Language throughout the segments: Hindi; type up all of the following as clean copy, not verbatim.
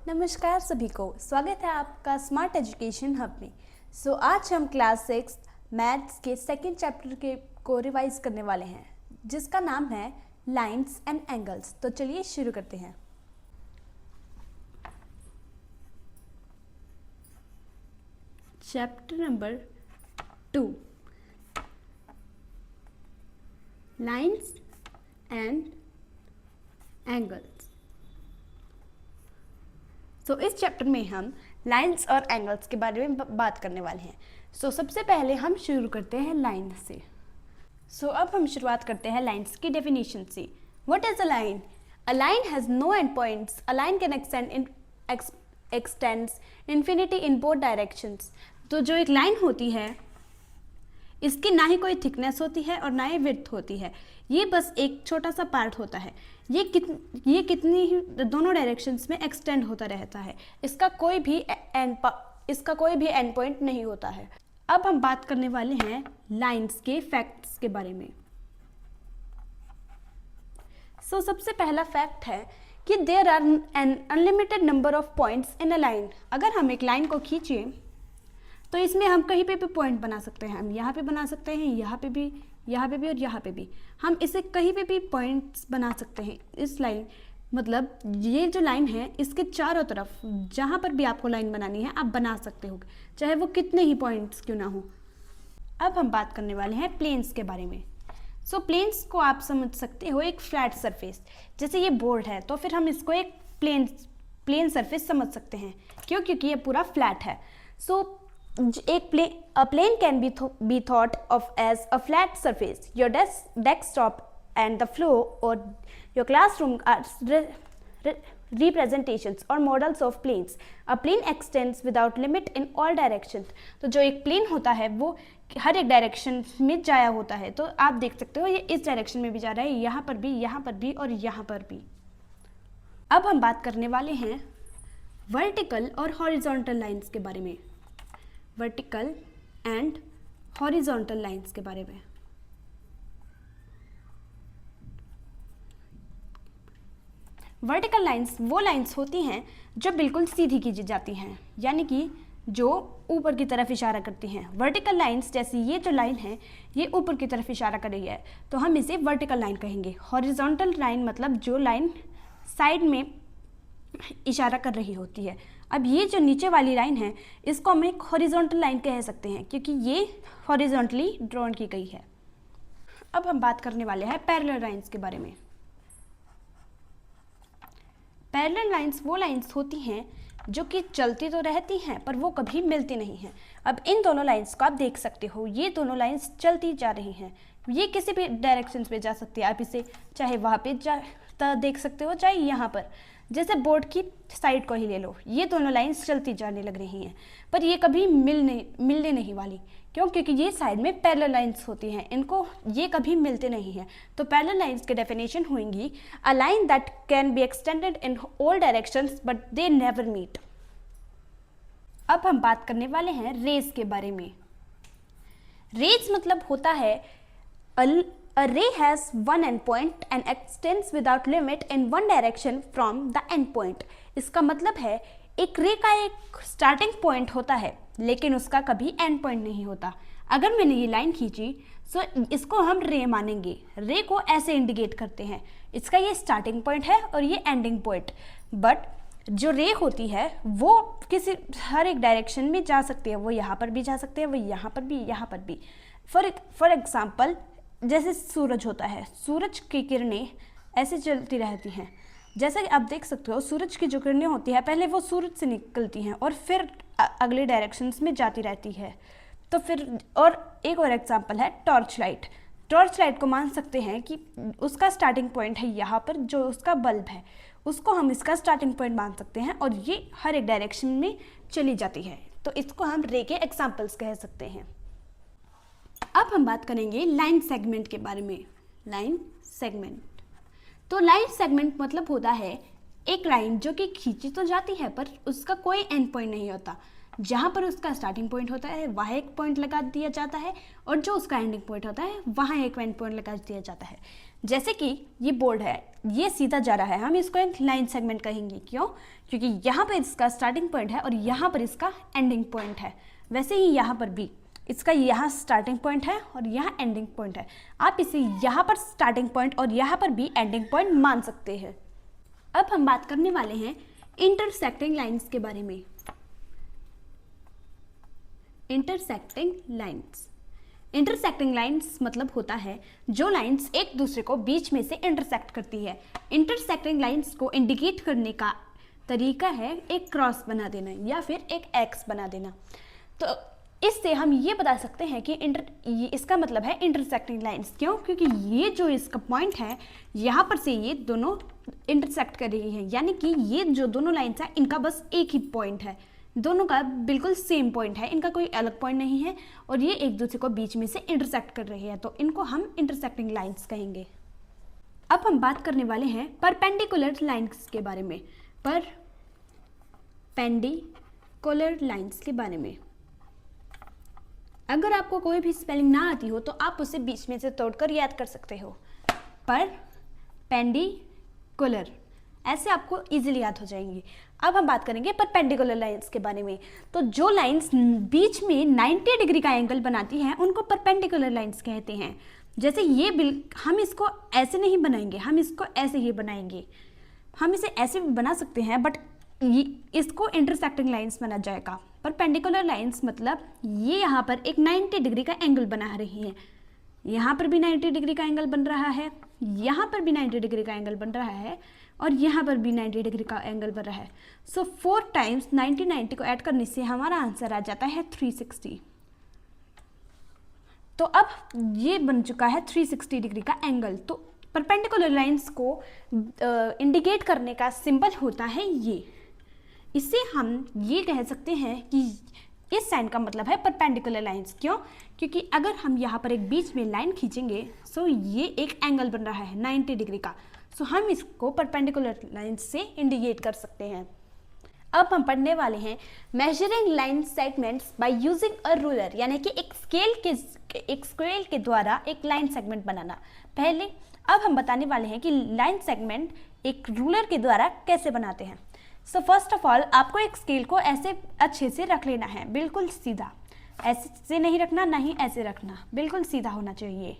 नमस्कार सभी को, स्वागत है आपका स्मार्ट एजुकेशन हब में। आज हम क्लास 6 मैथ्स के सेकंड चैप्टर को रिवाइज करने वाले हैं, जिसका नाम है लाइंस एंड एंगल्स। तो चलिए शुरू करते हैं। Chapter number 2, lines and angles. इस चैप्टर में हम लाइंस और एंगल्स के बारे में बात करने वाले हैं। सबसे पहले हम शुरू करते हैं लाइन से। अब हम शुरुआत करते हैं लाइंस की डेफिनेशन से। What is a line? A line has no end points. A line can extends infinity in both directions. तो जो एक लाइन होती है, इसकी ना ही कोई थिकनेस होती है और ना ही विड्थ होती है। ये बस एक छोटा सा पार्ट होता है। ये कितनी ही दोनों डायरेक्शंस में एक्सटेंड होता रहता है। इसका कोई भी एंड पॉइंट नहीं होता है। अब हम बात करने वाले हैं लाइंस के फैक्ट्स के बारे में। सबसे पहला फैक्ट है कि there are an unlimited number of points in a line. अगर हम एक लाइन को खींचे तो इसमें हम कहीं पे भी पॉइंट बना सकते हैं। हम यहाँ पे बना सकते हैं, यहाँ पे भी और यहाँ पे भी। हम इसे कहीं पे भी पॉइंट्स बना सकते हैं। इस लाइन मतलब ये जो लाइन है, इसके चारों तरफ जहाँ पर भी आपको लाइन बनानी है आप बना सकते हो, चाहे वो कितने ही पॉइंट्स क्यों ना हो। अब हम बात करने वाले हैं प्लेन्स के बारे में। प्लेन्स को आप समझ सकते हो एक फ्लैट सरफेस। जैसे ये बोर्ड है तो फिर हम इसको एक प्लेन सरफेस समझ सकते हैं। क्यों? क्योंकि ये पूरा फ्लैट है। A plane can be thought of as a flat surface. Your desktop and the floor or your classroom are representations or models of planes. A plane extends without limit in all directions. तो जो एक प्लेन होता है वो हर एक डायरेक्शन में जाया होता है। तो आप देख सकते हो ये इस डायरेक्शन में भी जा रहा है, यहाँ पर भी, यहाँ पर भी और यहाँ पर भी। अब हम बात करने वाले हैं वर्टिकल और हॉरिजॉन्टल लाइंस के बारे में। वर्टिकल एंड हॉरिजॉन्टल लाइंस के बारे में। वर्टिकल लाइंस वो लाइंस होती हैं जो बिल्कुल सीधी खींची जाती हैं, यानी कि जो ऊपर की तरफ इशारा करती हैं। वर्टिकल लाइंस जैसी ये जो लाइन है, ये ऊपर की तरफ इशारा कर रही है तो हम इसे वर्टिकल लाइन कहेंगे। हॉरिजॉन्टल लाइन मतलब जो लाइन साइड में इशारा कर रही होती है। अब ये जो नीचे वाली लाइन है, इसको हम एक हॉरिजॉन्टल लाइन कह सकते हैं क्योंकि ये हॉरिजॉन्टली ड्रॉन की गई है। अब हम बात करने वाले हैं पैरेलल लाइंस के बारे में। पैरेलल लाइंस वो लाइंस होती हैं जो कि चलती तो रहती हैं पर वो कभी मिलती नहीं हैं। अब इन दोनों लाइंस को आप देख सकते हो, ये दोनों लाइंस चलती जा रही हैं। ये किसी भी डायरेक्शन में जा सकती है। आप इसे चाहे वहाँ पे देख सकते हो, चाहे यहाँ पर। जैसे बोर्ड की साइड को ही ले लो, ये दोनों लाइंस चलती जाने लग रही हैं पर ये कभी मिलने नहीं वाली। क्यों? क्योंकि ये साइड में पैरेलल लाइंस होती हैं, इनको ये कभी मिलते नहीं हैं। तो पैरेलल लाइंस की डेफिनेशन होंगी a line that can be extended in all directions but they never meet. अब हम बात करने वाले हैं रेस के बारे में। रेस मतलब होता है A ray has one endpoint and extends without limit in one direction from the endpoint. इसका मतलब है एक रे का एक स्टार्टिंग पॉइंट होता है लेकिन उसका कभी एंड पॉइंट नहीं होता। अगर मैंने ये लाइन खींची तो इसको हम रे मानेंगे। रे को ऐसे इंडिकेट करते हैं, इसका ये स्टार्टिंग पॉइंट है और ये एंडिंग पॉइंट। बट जो रे होती है वो किसी हर एक डायरेक्शन में जा सकती है। वो यहाँ पर भी जा सकते हैं, वो यहाँ पर भी, यहाँ पर भी। फॉर एग्जाम्पल जैसे सूरज होता है, सूरज की किरणें ऐसे चलती रहती हैं। जैसा कि आप देख सकते हो, सूरज की जो किरणें होती है पहले वो सूरज से निकलती हैं और फिर अगले डायरेक्शंस में जाती रहती है। तो फिर और एक और एग्जांपल है टॉर्च लाइट। टॉर्च लाइट को मान सकते हैं कि उसका स्टार्टिंग पॉइंट है यहाँ पर, जो उसका बल्ब है उसको हम इसका स्टार्टिंग पॉइंट मान सकते हैं और ये हर एक डायरेक्शन में चली जाती है। तो इसको हम रे के एग्जाम्पल्स कह सकते हैं। अब हम बात करेंगे लाइन सेगमेंट के बारे में। लाइन सेगमेंट, तो लाइन सेगमेंट मतलब होता है एक लाइन जो कि खींची तो जाती है पर उसका कोई एंड पॉइंट नहीं होता। जहाँ पर उसका स्टार्टिंग पॉइंट होता है वहाँ एक पॉइंट लगा दिया जाता है और जो उसका एंडिंग पॉइंट होता है वहाँ एक एंड पॉइंट लगा दिया जाता है। जैसे कि ये बोर्ड है, ये सीधा जा रहा है, हम इसको एक लाइन सेगमेंट कहेंगे। क्यों? क्योंकि यहाँ पर इसका स्टार्टिंग पॉइंट है और यहाँ पर इसका एंडिंग पॉइंट है। वैसे ही यहाँ पर भी इसका यहाँ स्टार्टिंग पॉइंट है और यहाँ एंडिंग पॉइंट है। आप इसे यहाँ पर स्टार्टिंग पॉइंट और यहाँ पर भी एंडिंग पॉइंट मान सकते हैं। अब हम बात करने वाले हैं इंटरसेक्टिंग लाइंस के बारे में। इंटरसेक्टिंग लाइंस, इंटरसेक्टिंग लाइंस मतलब होता है जो लाइंस एक दूसरे को बीच में से इंटरसेक्ट करती है। इंटरसेक्टिंग लाइंस को इंडिकेट करने का तरीका है एक क्रॉस बना देना या फिर एक एक्स बना देना। तो इससे हम ये बता सकते हैं कि इसका मतलब है इंटरसेक्टिंग लाइंस। क्यों? क्योंकि ये जो इसका पॉइंट है यहाँ पर से ये दोनों इंटरसेक्ट कर रही हैं, यानी कि ये जो दोनों लाइंस हैं इनका बस एक ही पॉइंट है, दोनों का बिल्कुल सेम पॉइंट है, इनका कोई अलग पॉइंट नहीं है और ये एक दूसरे को बीच में से इंटरसेक्ट कर रही है, तो इनको हम इंटरसेक्टिंग लाइंस कहेंगे। अब हम बात करने वाले हैं परपेंडिकुलर लाइंस के बारे में। परपेंडिकुलर लाइंस के बारे में अगर आपको कोई भी स्पेलिंग ना आती हो तो आप उसे बीच में से तोड़कर याद कर सकते हो। परपेंडिकुलर, ऐसे आपको इजीली याद हो जाएंगी। अब हम बात करेंगे परपेंडिकुलर लाइंस के बारे में। तो जो लाइंस बीच में 90 डिग्री का एंगल बनाती हैं उनको परपेंडिकुलर लाइंस कहते हैं। जैसे ये हम इसको ऐसे नहीं बनाएंगे, हम इसको ऐसे ही बनाएंगे। हम इसे ऐसे भी बना सकते हैं बट इसको इंटरसेक्टिंग लाइंस माना जाएगा। परपेंडिकुलर लाइंस मतलब ये यहाँ पर एक 90 डिग्री का एंगल बना रही है, यहाँ पर भी 90 डिग्री का एंगल बन रहा है, यहाँ पर भी 90 डिग्री का एंगल बन रहा है और यहाँ पर भी 90 डिग्री का एंगल बन रहा है। सो 4 टाइम्स 90 को ऐड करने से हमारा आंसर आ जाता है 360। तो अब ये बन चुका है 360 डिग्री का एंगल। तो परपेंडिकुलर लाइंस को इंडिकेट करने का सिंबल होता है ये। इससे हम ये कह सकते हैं कि इस साइन का मतलब है परपेंडिकुलर लाइंस। क्यों? क्योंकि अगर हम यहाँ पर एक बीच में लाइन खींचेंगे सो ये एक एंगल बन रहा है 90 डिग्री का, सो हम इसको परपेंडिकुलर लाइंस से इंडिकेट कर सकते हैं। अब हम पढ़ने वाले हैं measuring line segments by using a ruler, यानी कि एक स्केल के द्वारा एक लाइन सेगमेंट बनाना। अब हम बताने वाले हैं कि लाइन सेगमेंट एक रूलर के द्वारा कैसे बनाते हैं। सो फर्स्ट ऑफ ऑल आपको एक स्केल को ऐसे अच्छे से रख लेना है, बिल्कुल सीधा, ऐसे नहीं रखना, ना ही ऐसे रखना, बिल्कुल सीधा होना चाहिए।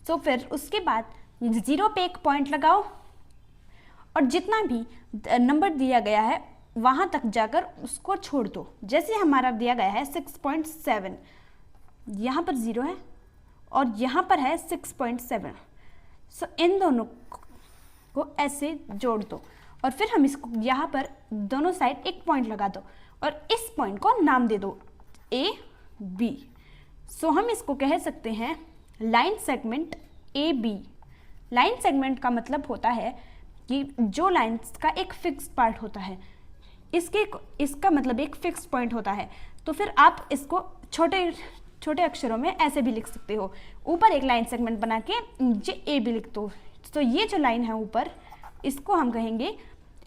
सो फिर उसके बाद 0 पे एक पॉइंट लगाओ और जितना भी नंबर दिया गया है वहाँ तक जाकर उसको छोड़ दो। जैसे हमारा दिया गया है 6.7, यहाँ पर 0 है और यहाँ पर है 6.7। सो इन दोनों को ऐसे जोड़ दो और फिर हम इसको यहाँ पर दोनों साइड एक पॉइंट लगा दो और इस पॉइंट को नाम दे दो AB। सो हम इसको कह सकते हैं line segment AB। Line segment का मतलब होता है कि जो लाइन्स का एक फिक्स पार्ट होता है, इसका मतलब एक फिक्स पॉइंट होता है। तो फिर आप इसको छोटे अक्षरों में ऐसे भी लिख सकते हो, ऊपर एक लाइन सेगमेंट बना के नीचे AB लिख दो। तो ये जो लाइन है ऊपर, इसको हम कहेंगे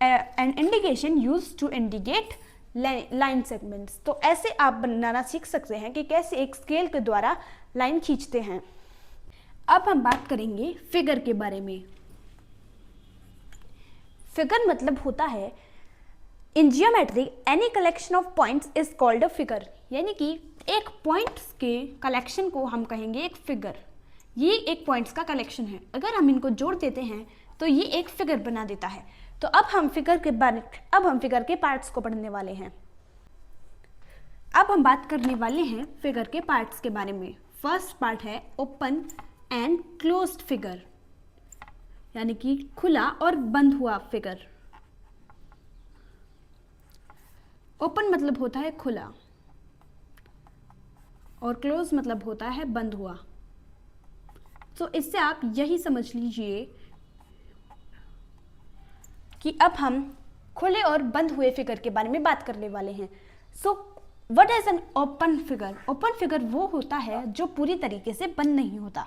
an indication use to indicate line segments. तो ऐसे आप बनाना सीख सकते हैं कि कैसे एक स्केल के द्वारा लाइन खींचते हैं। अब हम बात करेंगे फिगर के बारे में। फिगर मतलब होता है in geometry any collection of points is called a figure, यानी कि एक पॉइंट्स के कलेक्शन को हम कहेंगे एक फिगर। ये एक पॉइंट्स का कलेक्शन है, अगर हम इनको जोड़ देते हैं तो ये एक फिगर बना देता है। तो अब हम फिगर के पार्ट्स को पढ़ने वाले हैं। अब हम बात करने वाले हैं फिगर के पार्ट्स के बारे में। फर्स्ट पार्ट है ओपन एंड क्लोज्ड फिगर, यानी कि खुला और बंद हुआ फिगर। ओपन मतलब होता है खुला और क्लोज मतलब होता है बंद हुआ। तो इससे आप यही समझ लीजिए कि अब हम खुले और बंद हुए फिगर के बारे में बात करने वाले हैं। So what is an open figure? Open figure वो होता है जो पूरी तरीके से बंद नहीं होता।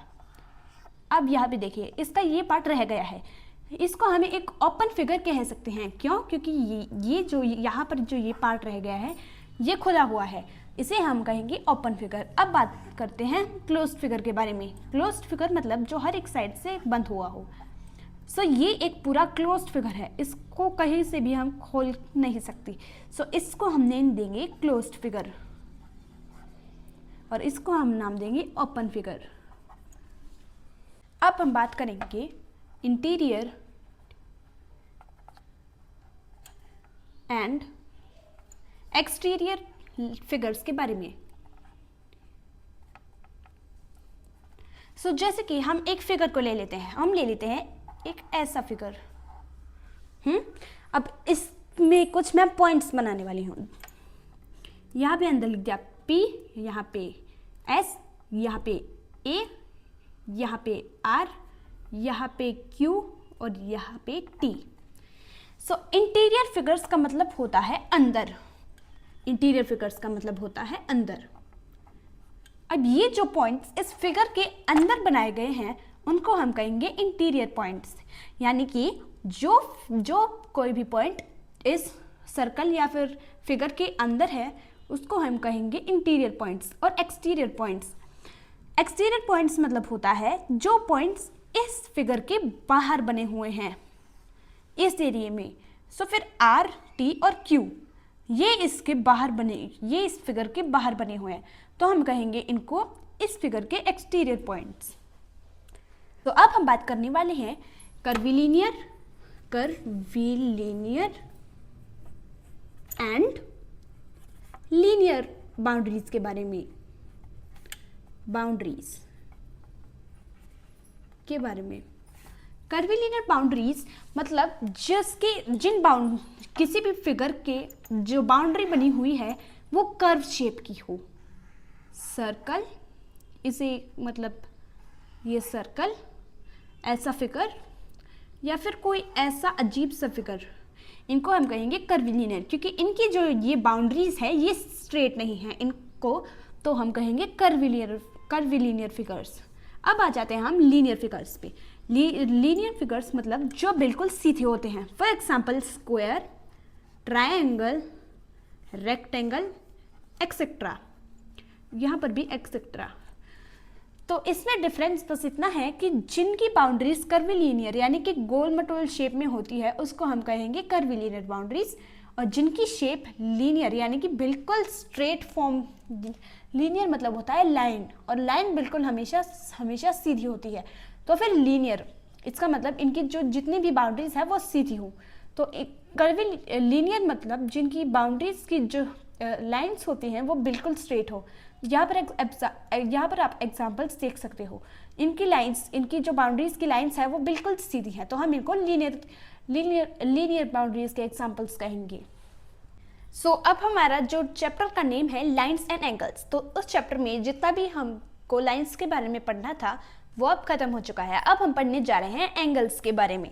अब यहाँ पे देखिए, इसका ये पार्ट रह गया है, इसको हमें एक ओपन फिगर कह सकते हैं। क्यों? क्योंकि ये जो यहाँ पर जो ये पार्ट रह गया है ये खुला हुआ है। इसे हम कहेंगे ओपन फिगर। अब बात करते हैं क्लोज्ड फिगर के बारे में। क्लोज्ड फिगर मतलब जो हर एक साइड से बंद हुआ हो। सो ये एक पूरा क्लोज्ड फिगर है, इसको कहीं से भी हम खोल नहीं सकती। सो इसको हम नेम देंगे क्लोज्ड फिगर और इसको हम नाम देंगे ओपन फिगर। अब हम बात करेंगे इंटीरियर एंड एक्सटीरियर फिगर्स के बारे में। सो जैसे कि हम एक फिगर को ले लेते हैं, हम ले लेते हैं एक ऐसा फिगर। अब इसमें कुछ मैं पॉइंट्स बनाने वाली हूँ। यहाँ पे अंदर लिख दिया P, यहाँ पे S, यहाँ पे A, यहाँ पे R, यहाँ पे Q और यहाँ पे T। सो इंटीरियर फिगर्स का मतलब होता है अंदर। इंटीरियर फिगर्स का मतलब होता है अंदर। अब ये जो पॉइंट्स इस फिगर के अंदर बनाए गए हैं उनको हम कहेंगे इंटीरियर पॉइंट्स। यानी कि जो कोई भी पॉइंट इस सर्कल या फिर फिगर के अंदर है उसको हम कहेंगे इंटीरियर पॉइंट्स। और एक्सटीरियर पॉइंट्स, एक्सटीरियर पॉइंट्स मतलब होता है जो पॉइंट्स इस फिगर के बाहर बने हुए हैं इस एरिया में। सो फिर R, T और Q ये इसके बाहर बने, ये इस फिगर के बाहर बने हुए हैं, तो हम कहेंगे इनको इस फिगर के एक्सटीरियर पॉइंट्स। तो अब हम बात करने वाले हैं कर्विलीनियर एंड लीनियर बाउंड्रीज के बारे में। बाउंड्रीज के बारे में, कर्विलीनियर बाउंड्रीज मतलब किसी भी फिगर के जो बाउंड्री बनी हुई है वो कर्व शेप की हो। सर्कल, इसे मतलब ये सर्कल, ऐसा फिगर या फिर कोई ऐसा अजीब सा फिगर, इनको हम कहेंगे कर्विलीनियर। क्योंकि इनकी जो ये बाउंड्रीज है ये स्ट्रेट नहीं है, इनको तो हम कहेंगे कर्विलीनियर फिगर्स। अब आ जाते हैं हम लीनियर फिगर्स पे। लीनियर फिगर्स मतलब जो बिल्कुल सीधे होते हैं। For example square, triangle, rectangle, etcetera. यहाँ पर भी एक्सेट्रा। तो इसमें डिफरेंस बस इतना है कि जिनकी बाउंड्रीज कर्विलीनियर यानी कि गोल मटोल शेप में होती है उसको हम कहेंगे कर्विलीनियर बाउंड्रीज, और जिनकी शेप लीनियर यानी कि बिल्कुल स्ट्रेट फॉर्म, लीनियर मतलब होता है लाइन, और लाइन बिल्कुल हमेशा सीधी होती है, तो फिर लीनियर। इसका मतलब इनकी जो जितनी भी बाउंड्रीज है वो सीधी हो। तो लीनियर मतलब जिनकी बाउंड्रीज की जो लाइंस होती हैं वो बिल्कुल स्ट्रेट हो। यहाँ पर आप एग्जांपल्स देख सकते हो। इनकी लाइंस, इनकी जो बाउंड्रीज की लाइंस है वो बिल्कुल सीधी है, तो हम इनको लीनियर बाउंड्रीज के एग्जांपल्स कहेंगे। सो अब हमारा जो चैप्टर का नेम है लाइंस एंड एंगल्स, तो उस चैप्टर में जितना भी हमको लाइंस के बारे में पढ़ना था वो अब खत्म हो चुका है। अब हम पढ़ने जा रहे हैं एंगल्स के बारे में।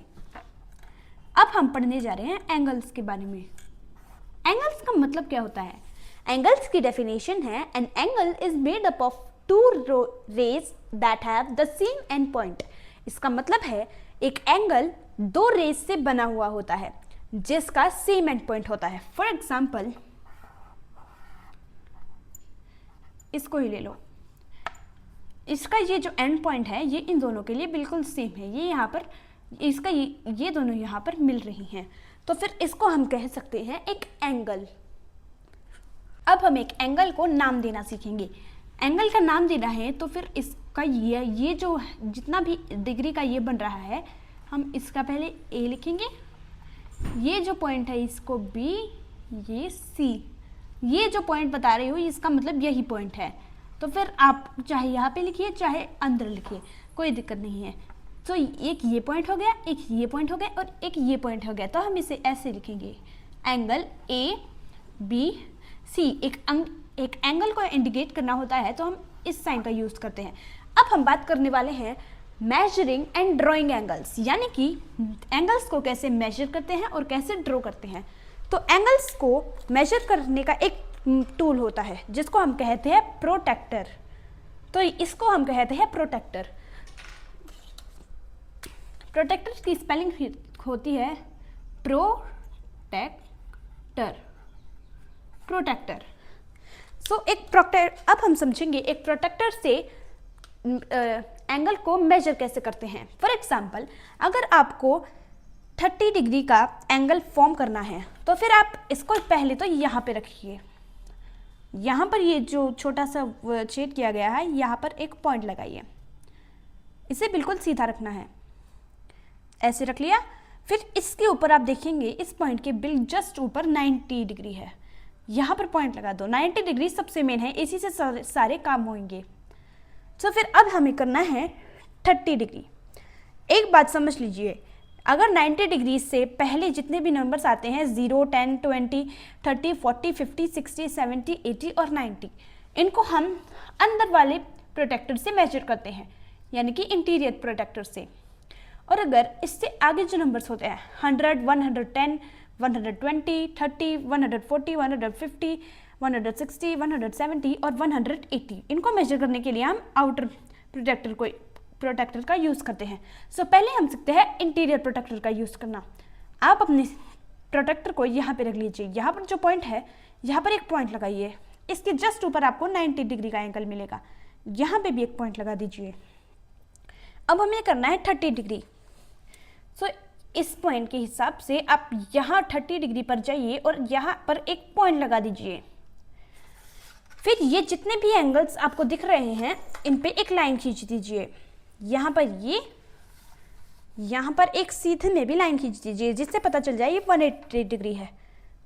एंगल्स का मतलब क्या होता है? एंगल्स की डेफिनेशन है, an angle is made up of two rays that have the same end point. इसका मतलब है एक एंगल दो रेज से बना हुआ होता है जिसका सेम एंड पॉइंट होता है। फॉर एग्जाम्पल इसको ही ले लो, इसका ये जो एंड पॉइंट है ये इन दोनों के लिए बिल्कुल सेम है। ये यहाँ पर इसका ये दोनों यहाँ पर मिल रही हैं, तो फिर इसको हम कह सकते हैं एक एंगल। अब हम एक एंगल को नाम देना सीखेंगे। एंगल का नाम देना है तो फिर इसका ये जो जितना भी डिग्री का ये बन रहा है, हम इसका पहले ए लिखेंगे, ये जो पॉइंट है इसको बी, ये सी। ये जो पॉइंट बता रही हूँ इसका मतलब यही पॉइंट है। तो फिर आप चाहे यहाँ पे लिखिए चाहे अंदर लिखिए, कोई दिक्कत नहीं है। तो एक ये पॉइंट हो गया, एक ये पॉइंट हो गया और एक ये पॉइंट हो गया, तो हम इसे ऐसे लिखेंगे, एंगल ए बी सी। एक एंगल को इंडिकेट करना होता है तो हम इस साइन का यूज करते हैं। अब हम बात करने वाले हैं मेजरिंग एंड ड्राइंग एंगल्स, यानी कि एंगल्स को कैसे मेजर करते हैं और कैसे ड्रॉ करते हैं। तो एंगल्स को मेजर करने का एक टूल होता है जिसको हम कहते हैं प्रोटेक्टर। तो इसको हम कहते हैं प्रोटेक्टर। प्रोटेक्टर की स्पेलिंग होती है प्रोटेक्टर। अब हम समझेंगे एक प्रोटेक्टर से एंगल को मेजर कैसे करते हैं। फॉर एग्जाम्पल, अगर आपको 30 डिग्री का एंगल फॉर्म करना है तो फिर आप इसको पहले तो यहाँ पे रखिए। यहाँ पर ये जो छोटा सा छेद किया गया है, यहाँ पर एक पॉइंट लगाइए। इसे बिल्कुल सीधा रखना है, ऐसे रख लिया। फिर इसके ऊपर आप देखेंगे इस पॉइंट के बिल्कुल जस्ट ऊपर 90 डिग्री है, यहाँ पर पॉइंट लगा दो। 90 डिग्री सबसे मेन है, इसी से सारे काम होंगे। तो फिर अब हमें करना है 30 डिग्री। एक बात समझ लीजिए, अगर 90 डिग्री से पहले जितने भी नंबर्स आते हैं 0, 10, 20, 30, 40, 50, 60, 70, 80 और 90, इनको हम अंदर वाले प्रोटेक्टर से मेजर करते हैं, यानी कि इंटीरियर प्रोटेक्टर से। और अगर इससे आगे जो नंबर्स होते हैं 100, 110, 120, 30, 140, 150, 160, 170 और 180, इनको मेजर करने के लिए हम आउटर प्रोटेक्टर का यूज़ करते हैं। सो पहले हम सीखते हैं इंटीरियर प्रोटेक्टर का यूज़ करना। आप अपने प्रोटेक्टर को यहाँ पे रख लीजिए। यहाँ पर जो पॉइंट है, यहाँ पर एक पॉइंट लगाइए। इसके जस्ट ऊपर आपको 90 डिग्री का एंगल मिलेगा। यहाँ पे भी एक पॉइंट लगा दीजिए। अब हमें करना है 30 डिग्री। सो इस पॉइंट के हिसाब से आप यहाँ 30 डिग्री पर जाइए और यहाँ पर एक पॉइंट लगा दीजिए। फिर ये जितने भी एंगल्स आपको दिख रहे हैं, इन पे एक लाइन खींच दीजिए। यहाँ पर एक सीधे में भी लाइन खींच दीजिए, जिससे पता चल जाए ये 180 डिग्री है।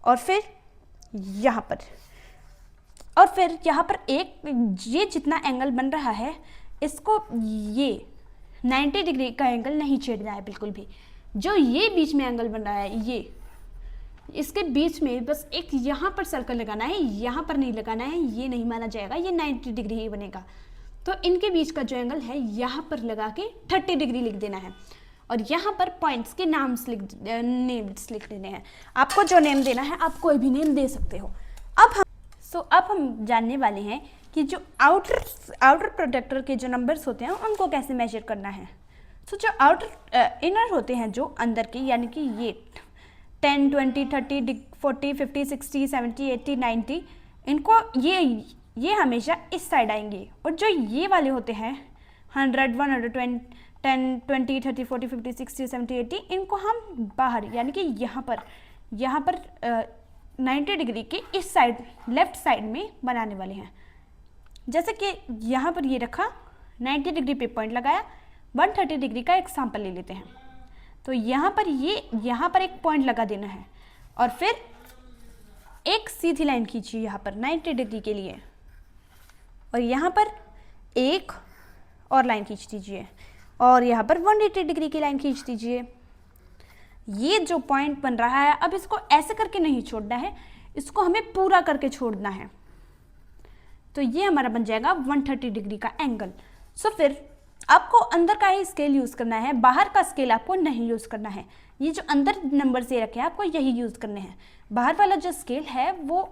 और फिर यहाँ पर ये जितना एंगल बन रहा है, इसको ये 90 डिग्री का एंगल नहीं छेड़ना है बिल्कुल भी। जो ये बीच में एंगल बन रहा है, इसके बीच में बस एक यहाँ पर सर्कल लगाना है, यहाँ पर नहीं लगाना है, ये नहीं माना जाएगा, ये 90 डिग्री ही बनेगा। तो इनके बीच का जो एंगल है, यहाँ पर लगा के 30 डिग्री लिख देना है। और यहाँ पर पॉइंट्स के नेम्स लिख देने हैं। आपको जो नेम देना है, आप कोई भी नेम दे सकते हो। अब हम जानने वाले हैं कि जो आउटर प्रोटेक्टर के जो नंबर्स होते हैं, उनको कैसे मेजर करना है। जो इनर होते हैं, जो अंदर के, यानी कि ये 10, 20, 30, 40, 50, 60, 70, 80, 90, इनको ये हमेशा इस साइड आएंगे। और जो ये वाले होते हैं 100, 110, 20, 30, 40, 50, 60, 70, 80, इनको हम बाहर, यानी कि यहाँ पर 90 डिग्री के इस साइड, लेफ्ट साइड में बनाने वाले हैं। जैसे कि यहाँ पर ये रखा, 90 डिग्री पे पॉइंट लगाया, 130 डिग्री का एग्जाम्पल ले लेते हैं। तो यहाँ पर एक पॉइंट लगा देना है और फिर एक सीधी लाइन खींचिए यहाँ पर 90 डिग्री के लिए, और यहाँ पर एक और लाइन खींच दीजिए, और यहाँ पर 180 डिग्री की लाइन खींच दीजिए। ये जो पॉइंट बन रहा है, अब इसको ऐसे करके नहीं छोड़ना है, इसको हमें पूरा करके छोड़ना है। तो ये हमारा बन जाएगा 130 डिग्री का एंगल। सो फिर आपको अंदर का ही स्केल यूज़ करना है, बाहर का स्केल आपको नहीं यूज़ करना है। ये जो अंदर नंबर से रखे हैं, आपको यही यूज़ करने हैं। बाहर वाला जो स्केल है वो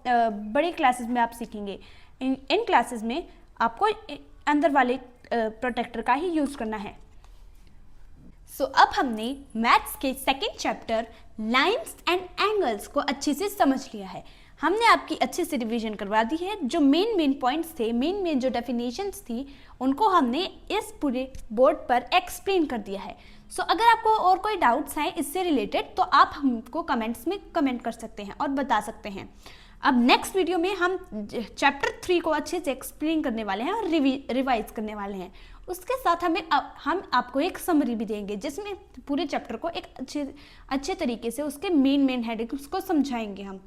बड़ी क्लासेस में आप सीखेंगे। इन क्लासेस में आपको अंदर वाले प्रोटेक्टर का ही यूज़ करना है। सो अब हमने मैथ्स के second chapter lines and angles को अच्छे से समझ लिया है। हमने आपकी अच्छे से रिवीजन करवा दी है। जो मेन पॉइंट्स थे, मेन जो डेफिनेशंस थी, उनको हमने इस पूरे बोर्ड पर एक्सप्लेन कर दिया है। सो अगर आपको और कोई डाउट्स हैं इससे रिलेटेड, तो आप हमको कमेंट्स में कमेंट कर सकते हैं और बता सकते हैं। अब नेक्स्ट वीडियो में हम चैप्टर 3 को अच्छे से एक्सप्लेन करने वाले हैं और रिवाइज करने वाले हैं। उसके साथ हम आपको एक समरी भी देंगे, जिसमें पूरे चैप्टर को एक अच्छे तरीके से उसके मेन हेडिंग्स को समझाएंगे हम।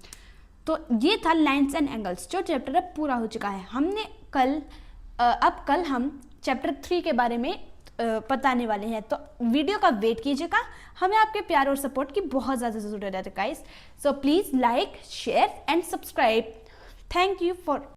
तो ये था लाइंस एंड एंगल्स, जो चैप्टर अब पूरा हो चुका है। हमने कल हम चैप्टर 3 के बारे में बताने वाले हैं। तो वीडियो का वेट कीजिएगा। हमें आपके प्यार और सपोर्ट की बहुत ज़्यादा ज़रूरत है guys. So please like, share and subscribe. Thank you for